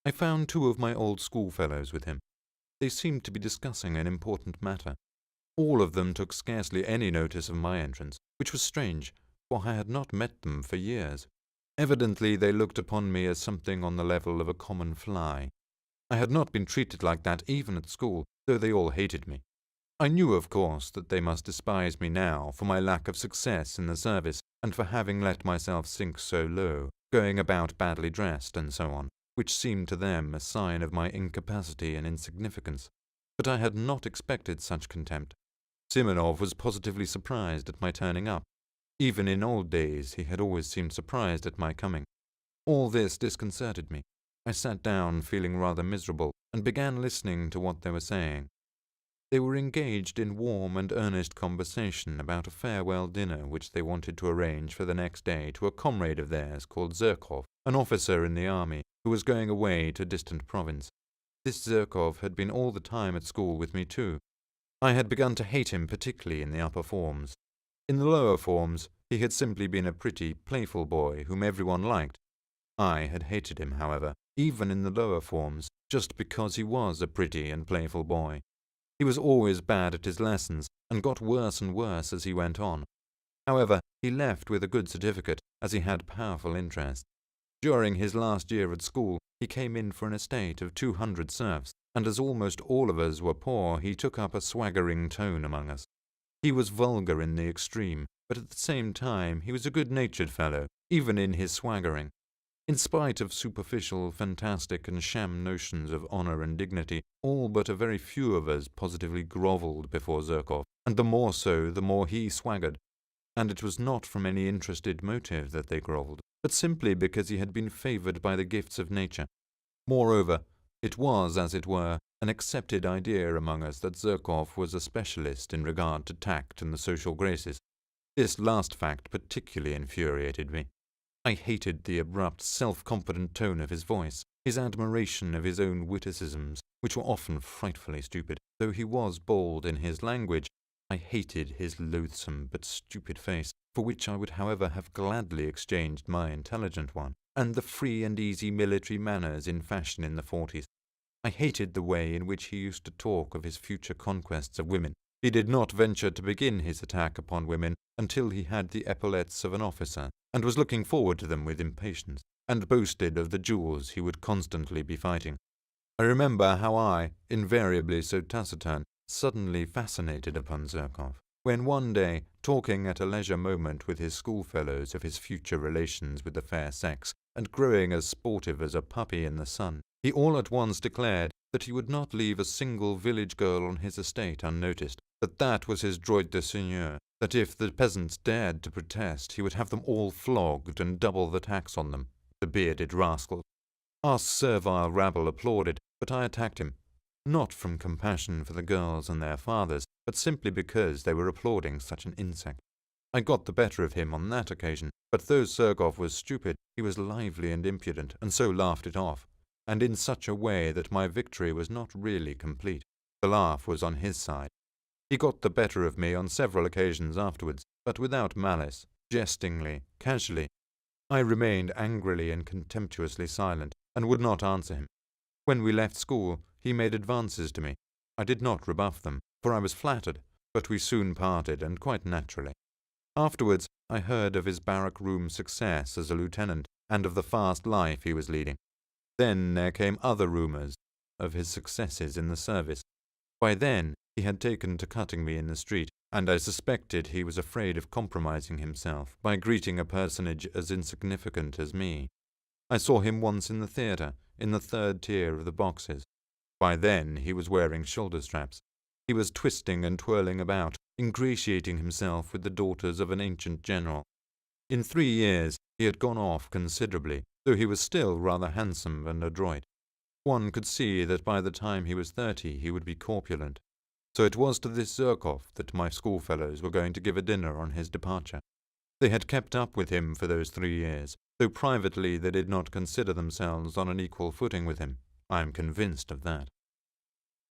I found two of my old schoolfellows with him. They seemed to be discussing an important matter. All of them took scarcely any notice of my entrance, which was strange, for I had not met them for years. Evidently they looked upon me as something on the level of a common fly. I had not been treated like that even at school, though they all hated me. I knew, of course, that they must despise me now for my lack of success in the service and for having let myself sink so low, going about badly dressed and so on, which seemed to them a sign of my incapacity and insignificance. But I had not expected such contempt. Simonov was positively surprised at my turning up. Even in old days he had always seemed surprised at my coming. All this disconcerted me. I sat down feeling rather miserable and began listening to what they were saying. They were engaged in warm and earnest conversation about a farewell dinner which they wanted to arrange for the next day to a comrade of theirs called Zherkov, an officer in the army, who was going away to a distant province. This Zherkov had been all the time at school with me too. I had begun to hate him particularly in the upper forms. In the lower forms, he had simply been a pretty, playful boy whom everyone liked. I had hated him, however, even in the lower forms, just because he was a pretty and playful boy. He was always bad at his lessons, and got worse and worse as he went on. However, he left with a good certificate, as he had powerful interest. During his last year at school, he came in for an estate of 200 serfs, and as almost all of us were poor, he took up a swaggering tone among us. He was vulgar in the extreme, but at the same time he was a good-natured fellow, even in his swaggering. In spite of superficial, fantastic, and sham notions of honor and dignity, all but a very few of us positively grovelled before Zherkov, and the more so, the more he swaggered. And it was not from any interested motive that they grovelled, but simply because he had been favoured by the gifts of nature. Moreover, it was, as it were, an accepted idea among us that Zherkov was a specialist in regard to tact and the social graces. This last fact particularly infuriated me. I hated the abrupt, self-confident tone of his voice, his admiration of his own witticisms, which were often frightfully stupid. Though he was bold in his language, I hated his loathsome but stupid face, for which I would however have gladly exchanged my intelligent one, and the free and easy military manners in fashion in the 40s. I hated the way in which he used to talk of his future conquests of women. He did not venture to begin his attack upon women until he had the epaulettes of an officer, and was looking forward to them with impatience, and boasted of the duels he would constantly be fighting. I remember how I, invariably so taciturn, suddenly fascinated upon Zherkov, when one day, talking at a leisure moment with his schoolfellows of his future relations with the fair sex, and growing as sportive as a puppy in the sun, he all at once declared that he would not leave a single village girl on his estate unnoticed, that was his droit de seigneur, that if the peasants dared to protest, he would have them all flogged and double the tax on them, the bearded rascals. Our servile rabble applauded, but I attacked him, not from compassion for the girls and their fathers, but simply because they were applauding such an insect. I got the better of him on that occasion, but though Zherkov was stupid, he was lively and impudent, and so laughed it off, and in such a way that my victory was not really complete. The laugh was on his side. He got the better of me on several occasions afterwards, but without malice, jestingly, casually. I remained angrily and contemptuously silent, and would not answer him. When we left school, he made advances to me. I did not rebuff them, for I was flattered, but we soon parted, and quite naturally. Afterwards, I heard of his barrack-room success as a lieutenant, and of the fast life he was leading. Then there came other rumours of his successes in the service. By then, he had taken to cutting me in the street, and I suspected he was afraid of compromising himself by greeting a personage as insignificant as me. I saw him once in the theatre, in the third tier of the boxes. By then he was wearing shoulder-straps. He was twisting and twirling about, ingratiating himself with the daughters of an ancient general. In 3 years he had gone off considerably, though he was still rather handsome and adroit. One could see that by the time he was 30 he would be corpulent. So it was to this Zherkov that my schoolfellows were going to give a dinner on his departure. They had kept up with him for those 3 years, though privately they did not consider themselves on an equal footing with him. I am convinced of that.